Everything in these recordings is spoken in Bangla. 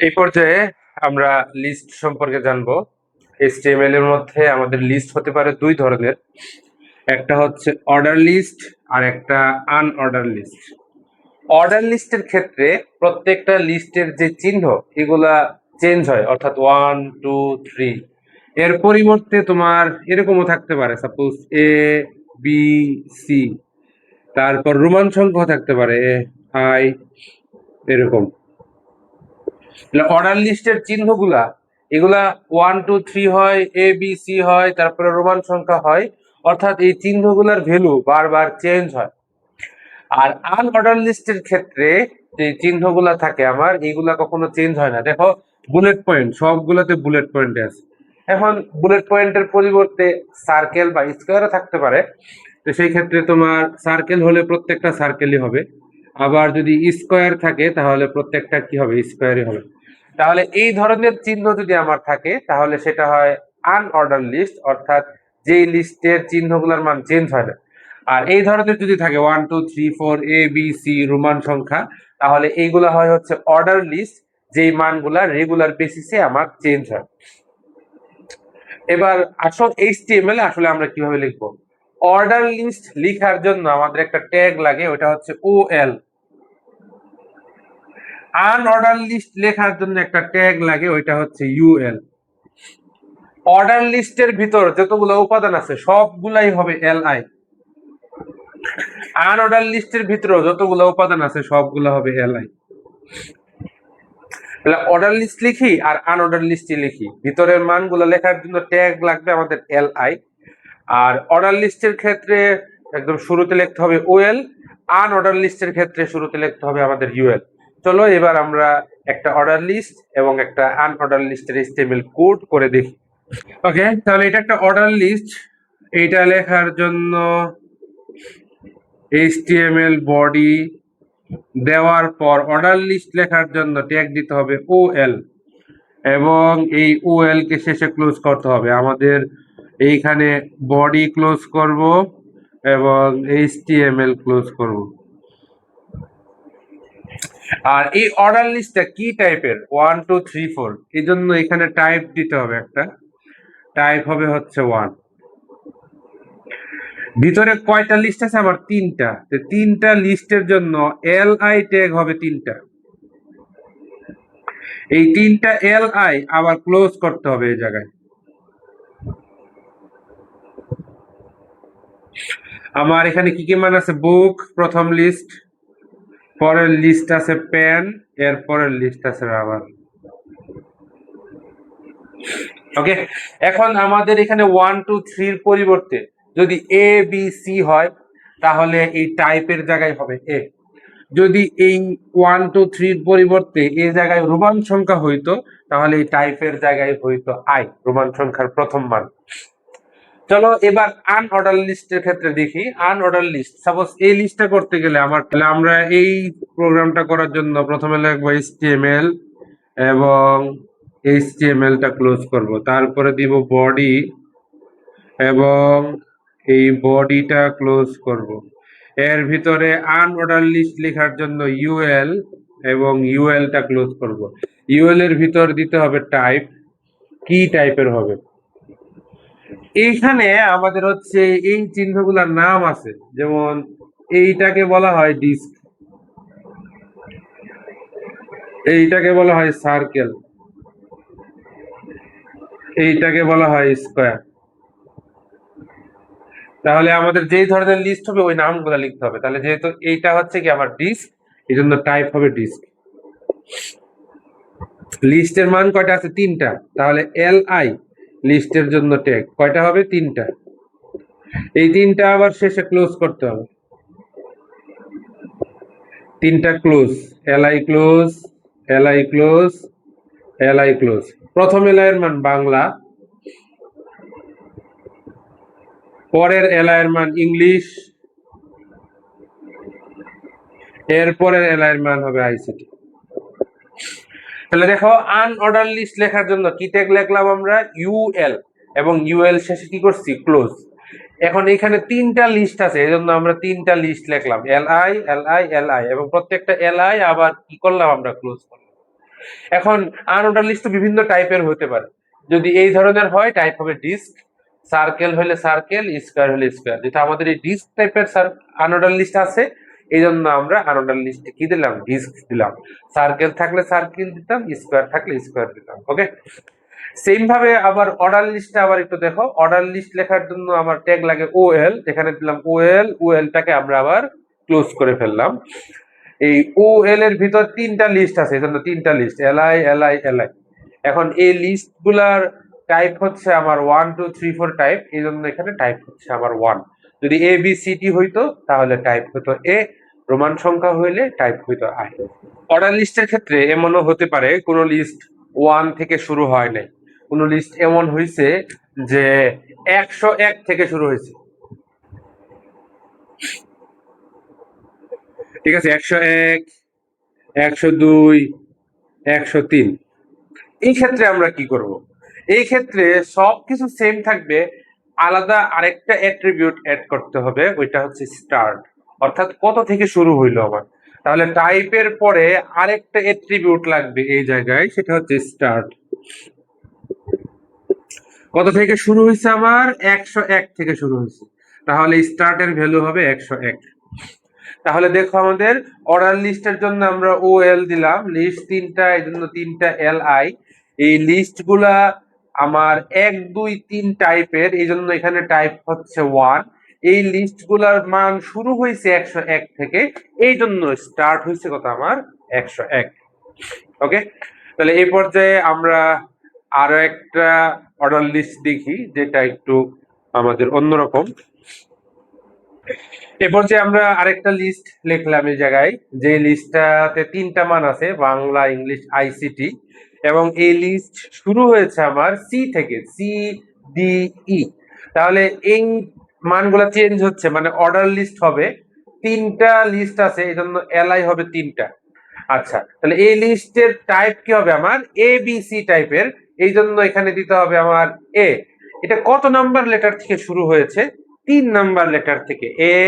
এই পর্যায়ে আমরা লিস্ট সম্পর্কে জানবো। HTML এর মধ্যে আমাদের লিস্ট হতে পারে দুই ধরনের, একটা হচ্ছে অর্ডার লিস্ট আর একটা আনঅর্ডার লিস্ট। অর্ডার লিস্টের ক্ষেত্রে প্রত্যেকটা লিস্টের যে চিহ্ন এগুলা চেঞ্জ হয়, অর্থাৎ 1 2 3 এর পরিবর্তে তোমার এরকমও থাকতে পারে, সাপোজ A B C, তারপর রোমান সংখ্যা থাকতে পারে I, এরকম। অর্ডার লিস্টের চিহ্নগুলা এগুলা 1 2 3 হয়, ABC হয়, তারপরে রোমান সংখ্যা হয়, অর্থাৎ এই চিহ্নগুলার ভ্যালু বারবার চেঞ্জ হয়। আর আনঅর্ডার লিস্টের ক্ষেত্রে যে চিহ্নগুলা থাকে আমার, এগুলা কখনো চেঞ্জ হয় না। দেখো বুলেট পয়েন্ট, সবগুলোতে বুলেট পয়েন্ট আছে। এখন বুলেট পয়েন্টের পরিবর্তে সার্কেল বা স্কোয়ারও থাকতে পারে, তো সেই ক্ষেত্রে তোমার সার্কেল হলে প্রত্যেকটা সার্কেলই হবে, আবার যদি স্কোয়ার থাকে তাহলে প্রত্যেকটা কি হবে, স্কোয়ারই হবে। তাহলে এই ধরনের চিহ্ন যদি আমার থাকে তাহলে সেটা হয় আনঅর্ডার লিস্ট, অর্থাৎ যেই লিস্টের চিহ্নগুলোর মান চেঞ্জ হয় না। আর এই ধরনের যদি থাকে 1 2 3 4 ABC রোমান সংখ্যা, তাহলে এইগুলা হয় হচ্ছে অর্ডার লিস্ট, যেই মানগুলা রেগুলার বেসিসে আমার চেঞ্জ হয়। এবার আসল HTML আসলে আমরা কিভাবে লিখবো? অর্ডার লিস্ট লেখার জন্য আমাদের একটা ট্যাগ লাগে, ওটা হচ্ছে OL। আনঅর্ডার লিস্ট লেখার জন্য একটা ট্যাগ লাগে, ওইটা হচ্ছে UL। অর্ডার লিস্টের ভিতর যতগুলো উপাদান আছে সবগুলাই হবে LI। আনঅর্ডার লিস্টের ভিতরে যতগুলো উপাদান আছে সবগুলো হবে LI। তাহলে অর্ডার লিস্ট লিখি আর আনঅর্ডার লিস্টই লিখি, ভিতরের মানগুলো লেখার জন্য ট্যাগ লাগবে আমাদের LI। আর অর্ডার লিস্টের ক্ষেত্রে একদম শুরুতে লিখতে হবে OL, আনঅর্ডার লিস্টের ক্ষেত্রে শুরুতে লিখতে হবে আমাদের UL। চলো এবার আমরা একটা অর্ডার লিস্ট এবং একটা আনঅর্ডার লিস্টের HTML কোড করে দেখি। ওকে, তাহলে এটা একটা অর্ডার লিস্ট, এইটা লেখার জন্য HTML বডি দেওয়ার পর অর্ডার লিস্ট লেখার জন্য ট্যাগ দিতে হবে OL, এবং এই OL কে শেষে ক্লোজ করতে হবে। আমাদের এইখানে বডি ক্লোজ করব এবং HTML ক্লোজ করব। আর এই অর্ডার লিস্টটা কি টাইপের, 1 2 3 4, এই জন্য এখানে টাইপ দিতে হবে, একটা টাইপ হবে হচ্ছে 1। ভিতরে কয়টা লিস্ট আছে আমার? তিনটা। তিনটা লিস্টের জন্য LI ট্যাগ হবে তিনটা। এই তিনটা LI আবার ক্লোজ করতে হবে এই জায়গায়। আমার এখানে কি কি মান আছে? বুক প্রথম লিস্ট, পরের লিস্ট আছে পেন, এর পরের লিস্ট আছে রাবার। ওকে, এখন আমাদের এখানে 1 2 3 পরিবর্তে যদি ABC হয় তাহলে এই টাইপের জায়গায় হবে A। যদি এই 1 2 3 পরিবর্তে এই জায়গায় রোমান সংখ্যা হইতো তাহলে এই টাইপের জায়গায় হইতো I, রোমান সংখ্যার প্রথম মান। চলো এবার আনঅর্ডার লিস্টের ক্ষেত্রে দেখি। আনঅর্ডার লিস্ট, সাপোজ এই লিস্টটা করতে গেলে আমরা এই প্রোগ্রামটা করার জন্য প্রথমে লিখবো HTML এবং HTML টা ক্লোজ করব, তারপরে দিব বডি এবং এই বডিটা ক্লোজ করব। এর ভিতরে আনঅর্ডার লিস্ট লেখার জন্য UL এবং UL টা ক্লোজ করব। UL এর ভিতর দিতে হবে টাইপ, কি টাইপের হবে। এইখানে আমাদের হচ্ছে এই চিহ্নগুলোর নাম আছে, যেমন এইটাকে বলা হয় ডিস্ক, এইটাকে বলা হয় সার্কেল, এইটাকে বলা হয় স্কোয়ার। তাহলে আমাদের যেই ধরনের লিস্ট হবে ওই নামগুলো লিখতে হবে। তাহলে যেহেতু এইটা হচ্ছে কি আমার ডিস্ক, এই জন্য টাইপ হবে ডিস্ক। লিস্টের মান কয়টা আছে? তিনটা। তাহলে LI লিস্টের জন্য ট্যাগ কয়টা হবে? তিনটা। এই তিনটা আবার শেষে ক্লোজ করতে হবে, তিনটা close, LI close, LI close, LI close. প্রথম LI এর মান বাংলা, পরের LI এর মান ইংলিশ, এরপরের LI এর মান হবে ICT। তাহলে দেখো আনঅর্ডার লিস্ট লেখার জন্য কি ট্যাগ লিখলাম আমরা? UL, এবং UL শেষে কি করছি? ক্লোজ। এখন এখানে তিনটা লিস্ট আছে, এই জন্য আমরা তিনটা লিস্ট লিখলাম, LI LI LI, এবং প্রত্যেকটা LI আবার কি করলাম আমরা? ক্লোজ করলাম। এখন আনঅর্ডার লিস্ট তো বিভিন্ন টাইপের হতে পারে। যদি এই ধরনের হয় টাইপ হবে ডিস্ক, সার্কেল হলে সার্কেল, স্কোয়ার হলে স্কোয়ার। যেটা আমাদের এই ডিস্ক টাইপের আনঅর্ডার লিস্ট আছে, এই জন্য আমরা আনঅর্ডার লিস্টে কি দিলাম, ডিস্ক দিলাম। সার্কেল থাকলে সার্কেল দিতাম, স্কোয়ার থাকলে স্কোয়ার দিতাম। ওকে, সেম ভাবে আবার অর্ডার লিস্টে আবার একটু দেখো, অর্ডার লিস্ট লেখার জন্য আমার ট্যাগ লাগে ওএল, যেখানে দিলাম ওএল, ওএলটাকে আমরা আবার ক্লোজ করে ফেললাম। এই ওএল এর ভিতর তিনটা লিস্ট আছে, এই জন্য তিনটা লিস্ট, এলআই এলআই এলআই। এখন এই লিস্ট গুলার টাইপ হচ্ছে আমার 1 2 3 4 টাইপ, এই জন্য এখানে টাইপ হচ্ছে আমার 1। যদি এ বি সি টি হইতো তাহলে টাইপ হতো এ, রোমান সংখ্যা হইলে টাইপ হইতো আই। অর্ডার লিস্টের ক্ষেত্রে এমনও হতে পারে কোনো লিস্ট 1 থেকে শুরু হয় নাই, কোনো লিস্ট এমন হয়েছে যে 101 থেকে শুরু হয়েছে, ঠিক আছে, 101, 102, 103। এই ক্ষেত্রে আমরা কি করব, এই ক্ষেত্রে সবকিছু সেম থাকবে, আলাদা আরেকটা অ্যাট্রিবিউট অ্যাড করতে হবে, ওইটা হচ্ছে স্টার্ট, অর্থাৎ কত থেকে শুরু হইলো আমার। তাহলে টাইপের পরে আরেকটা অ্যাট্রিবিউট লাগবে এই জায়গায়, সেটা হচ্ছে স্টার্ট। কত থেকে শুরু হয়েছে আমার, 101 থেকে শুরু হয়েছে, তাহলে স্টার্টের ভ্যালু হবে 101। তাহলে দেখো আমাদের অর্ডার লিস্টের জন্য আমরা ও এল দিলাম, লিস্ট তিনটা, এই জন্য তিনটা এল আই। এই লিস্ট গুলা আমার 1 2 3 টাইপের, এই জন্য এখানে টাইপ হচ্ছে 1। এই লিস্ট গুলার মান শুরু হয়েছে 101 থেকে, এই জন্য স্টার্ট হয়েছে কত আমার, 101। ওকে, তাহলে এই পর্যায়ে আমরা আরো একটা অর্ডার লিস্ট দেখি, যেটা একটু আমাদের অন্যরকম। এরপর যে আমরা আরেকটা লিস্ট লিখলাম এই জায়গায়, যে লিস্টটাতে তিনটা মান আছে, বাংলা, ইংলিশ, আইসিটি, এবং এই লিস্ট শুরু হয়েছে আমার সি থেকে, সি ডি ই। তাহলে এই মানগুলো চেঞ্জ হচ্ছে, মানে অর্ডার লিস্ট হবে, তিনটা লিস্ট আছে, এই জন্য এলআই হবে তিনটা। আচ্ছা, তাহলে এই লিস্টের টাইপ কি হবে আমার, এ বি সি টাইপের, এই জন্য এখানে দিতে হবে আমার এ। এটা কত নাম্বার লেটার থেকে শুরু হয়েছে, 3 নাম্বার লেটার থেকে, এ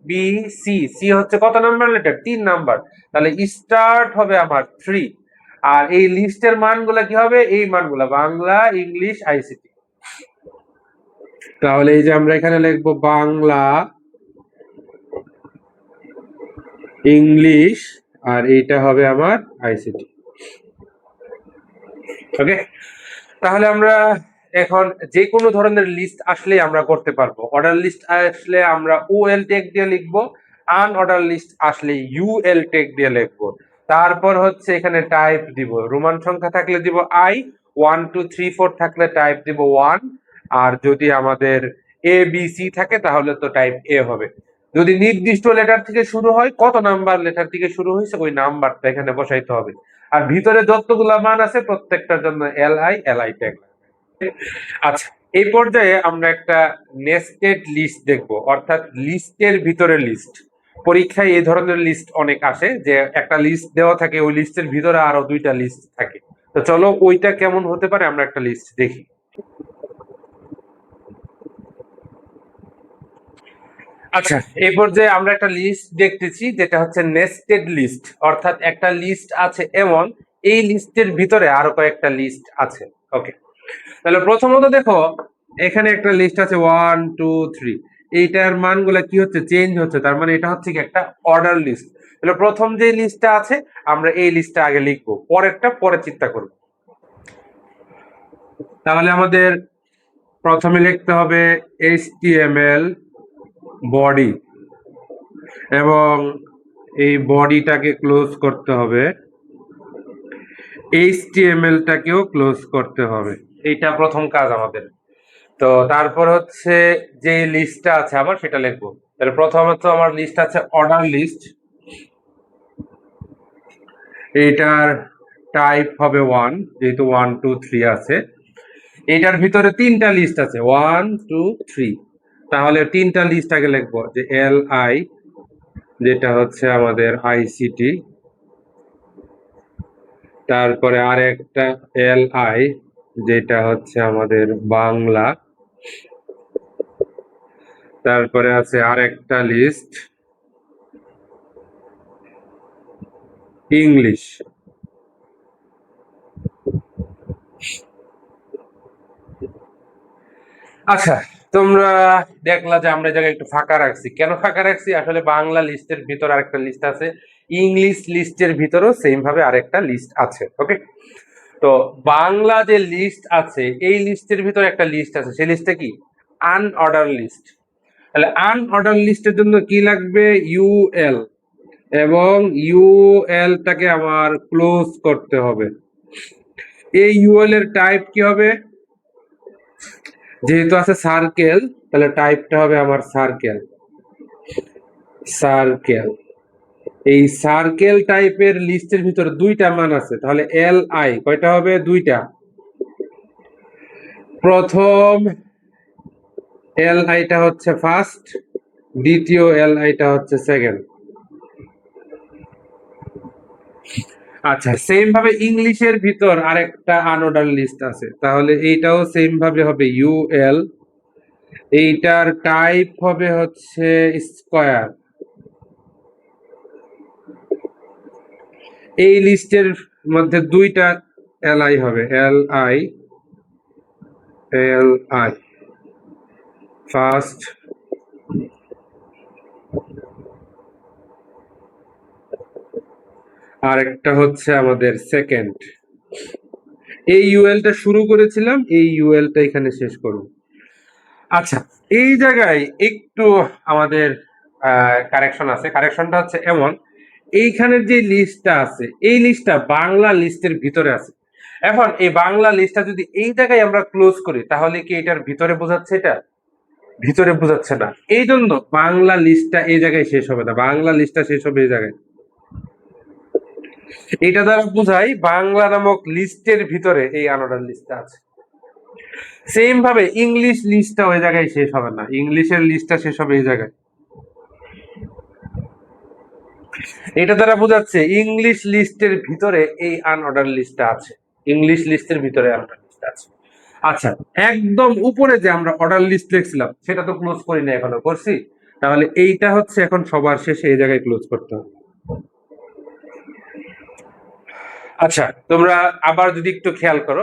বি সি। সি হচ্ছে কত নাম্বার লেটার, 3 নাম্বার, তাহলে স্টার্ট হবে আমার 3। আর এই লিস্টের মানগুলা কি হবে, এই মানগুলা বাংলা, ইংলিশ, আইসিটি। তাহলে এই যে আমরা এখানে লিখবো বাংলা, ইংলিশ, আর এইটা হবে আমার আইসিটি। ওকে, তাহলে আমরা এখন যে কোনো ধরনের লিস্ট আসলে আমরা করতে পারবো। অর্ডার লিস্ট আসলে আমরা ওএল ট্যাগ দিয়ে লিখবো, আনঅর্ডার লিস্ট আসলে ইউএল ট্যাগ দিয়ে লিখবো। তারপর হচ্ছে এখানে টাইপ দিব, রোমান সংখ্যা থাকলে দিব আই, 1 2 3 4 থাকলে টাইপ দিব 1। আর যদি আমাদের এ বি সি থাকে তাহলে তো টাইপ এ হবে। যদি নির্দিষ্ট লেটার থেকে শুরু হয়, কত নাম্বার লেটার থেকে শুরু হয়েছে ওই নাম্বারটা এখানে বসাইতে হবে। আর ভিতরে যতগুলা মান আছে প্রত্যেকটার জন্য এলআই এলআই ট্যাগ। আচ্ছা, এই পর্যায়ে আমরা একটা নেস্টেড লিস্ট দেখব, অর্থাৎ লিস্টের ভিতরে লিস্ট। পরীক্ষায় এই ধরনের লিস্ট অনেক আসে, যে একটা লিস্ট দেওয়া থাকে, ওই লিস্টের ভিতরে আরো 2টা লিস্ট থাকে। তো চলো ওইটা কেমন হতে পারে আমরা একটা লিস্ট দেখি। আচ্ছা, এই পর্যায়ে আমরা একটা লিস্ট দেখতেছি, যেটা হচ্ছে নেস্টেড লিস্ট, অর্থাৎ একটা লিস্ট আছে এমন, এই লিস্টের ভিতরে আরো কয়েকটা লিস্ট আছে। ওকে, তাহলে প্রথমত দেখো, এখানে একটা লিস্ট আছে 1 2 3, এইটার মানগুলা কি হচ্ছে, চেঞ্জ হচ্ছে, তার মানে এটা হচ্ছে কি একটা অর্ডার লিস্ট। তাহলে প্রথম যে লিস্টটা আছে আমরা এই লিস্টটা আগে লিখবো, পরেরটা পরে চিন্তা করব। তাহলে আমাদের প্রথমে লিখতে হবে HTML বডি, এবং এই বডিটাকে ক্লোজ করতে হবে, HTML টাকেও ক্লোজ করতে হবে। এইটা প্রথম কাজ আমাদের। তো তারপর হচ্ছে যে লিস্টটা আছে আবার সেটা লিখবো। তাহলে প্রথমত আমার লিস্ট আছে অর্ডার লিস্ট, এইটার টাইপ হবে 1, যেহেতু 1 2 3 আছে। এইটার ভিতরে তিনটা লিস্ট আছে, 1 2 3, তাহলে তিনটা লিস্ট আগে লিখবো, যে এল আই, যেটা হচ্ছে আমাদের আইসিটি, তারপরে আরেকটা এল আই, যেটা হচ্ছে আমাদের বাংলা, তারপরে আছে আরেকটা লিস্ট ইংলিশ। আচ্ছা, তোমরা দেখলা যে আমরা এই জায়গায় একটু ফাঁকা রাখছি। কেন ফাঁকা রাখছি? আসলে বাংলা লিস্টের ভিতর আরেকটা লিস্ট আছে, ইংলিশ লিস্টের ভিতরেও সেম ভাবে আরেকটা লিস্ট আছে। ওকে, তো বাংলা যে লিস্ট আছে এই লিস্টের ভিতরে একটা লিস্ট আছে, সেই লিস্টটা কি? Unorder list. তাহলে আনঅর্ডার লিস্টের জন্য কি লাগবে? ইউএল, এবং ইউএল টাকে আমার ক্লোজ করতে হবে। এই ইউএল এর টাইপ কি হবে? যেহেতু আছে সার্কেল, তাহলে টাইপটা হবে আমার সার্কেল। সার্কেল, এই সার্কেল টাইপের লিস্টের ভিতরে দুইটা মান আছে, তাহলে এল আই কয়টা হবে? দুইটা। প্রথম এল আইটা হচ্ছে ফার্স্ট, দ্বিতীয় এল আইটা হচ্ছে সেকেন্ড। আচ্ছা, সেম ভাবে ইংলিশের ভিতর আরেকটা আনঅর্ডার লিস্ট আছে, তাহলে এইটাও সেম ভাবে হবে ইউএল, এইটার টাইপ হবে হচ্ছে স্কয়ার। এই লিস্টের মধ্যে দুইটা এল আই হবে, L I, L I first, আর একটা হচ্ছে আমাদের সেকেন্ড। এই ইউএলটা শুরু করেছিলাম, এই ইউএলটা এখানে শেষ করব। আচ্ছা, এই জায়গায় একটু আমাদের কারেকশন আছে। কারেকশনটা হচ্ছে এমন, এইখানের যে লিস্টটা আছে এই লিস্টটা বাংলা লিস্টের ভিতরে আছে। এখন এই বাংলা লিস্টটা যদি এই জায়গায় আমরা ক্লোজ করি, তাহলে কি এটার ভিতরে বোঝাচ্ছে? এটা ভিতরে বোঝাচ্ছে না। এই জন্য বাংলা লিস্টটা এই জায়গায় শেষ হবে না, বাংলা লিস্টটা শেষ হবে এই জায়গায়। এটা দ্বারা বোঝাই বাংলা নামক লিস্টের ভিতরে এই আনঅর্ডার লিস্টটা আছে। সেম ভাবে ইংলিশ লিস্টটা ওই জায়গায় শেষ হবে না, ইংলিশের লিস্টটা শেষ হবে এই জায়গায়। এটা দ্বারা বোঝাচ্ছে ইংলিশ লিস্টের ভিতরে এই আনঅর্ডার লিস্টটা আছে, ইংলিশ লিস্টের ভিতরে আনঅর্ডার লিস্ট আছে। আচ্ছা, একদম উপরে যে আমরা অর্ডার লিস্ট লিখছিলাম সেটা তো ক্লোজ করি না, এখনো করছি। তাহলে এইটা হচ্ছে এখন সবার শেষে এই জায়গায় ক্লোজ করতে হবে। আচ্ছা, তোমরা আবার যদি একটু খেয়াল করো,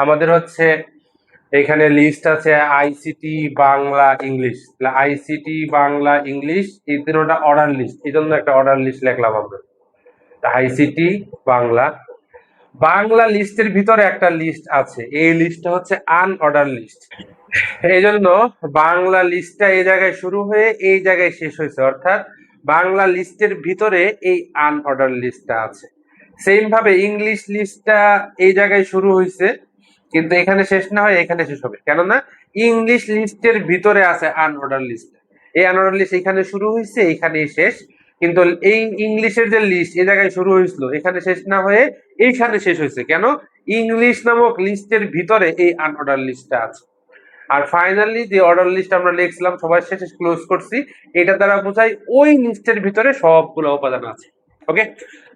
আমাদের হচ্ছে এখানে লিস্ট আছে ICT Bangla English, ICT Bangla English এই তিনটা অর্ডার লিস্ট, এই জন্য একটা অর্ডার লিস্ট লিখলাম আমরা। আইসিটি বাংলা, বাংলা লিস্টের ভিতরে একটা লিস্ট আছে, এই লিস্টটা হচ্ছে আনঅর্ডার লিস্ট। এই জন্য বাংলা লিস্টটা এই জায়গায় শুরু হয়ে এই জায়গায় শেষ হয়েছে, অর্থাৎ বাংলা লিস্টের ভিতরে এই আনঅর্ডার লিস্টটা আছে। সেম ভাবে ইংলিশ লিস্টটা এই জায়গায় শুরু হয়েছে, কিন্তু এখানে শেষ না হয় এখানে শেষ হবে, কেননা ইংলিশ লিস্টের ভিতরে আছে আনঅর্ডার লিস্ট। এই আনঅর্ডার লিস্ট এখানে শুরু হয়েছে, এইখানেই শেষ। কিন্তু এই ইংলিশের যে লিস্ট এই জায়গায় শুরু হয়েছিল, এখানে শেষ না হয়ে এইখানে শেষ হয়েছে। কেন? ইংলিশ নামক লিস্টের ভিতরে এই আনঅর্ডার লিস্টটা আছে। আর ফাইনালি যে অর্ডার লিস্ট আমরা লিখছিলাম সবাই শেষে ক্লোজ করছি, এটা দ্বারা বোঝাই ওই লিস্টের ভিতরে সবগুলো উপাদান আছে। ওকে,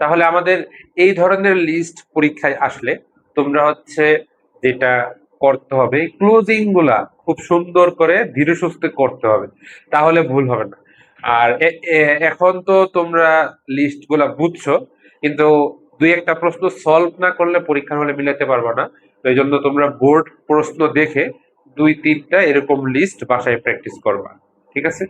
তাহলে আমাদের এই ধরনের লিস্ট পরীক্ষায় আসলে তোমরা হচ্ছে যেটা করতে হবে, ক্লোজিং গুলা খুব সুন্দর করে ধীরে সুস্থে করতে হবে, তাহলে ভুল হবে না। আর এখন তো তোমরা লিস্ট গুলা বুঝছো, কিন্তু দুই একটা প্রশ্ন সলভ না করলে পরীক্ষার হলে মিলাতে পারবে না। তো এই জন্য তোমরা বোর্ড প্রশ্ন দেখে দুই তিনটা এরকম লিস্ট বাসায় প্র্যাকটিস করবা। ঠিক আছে?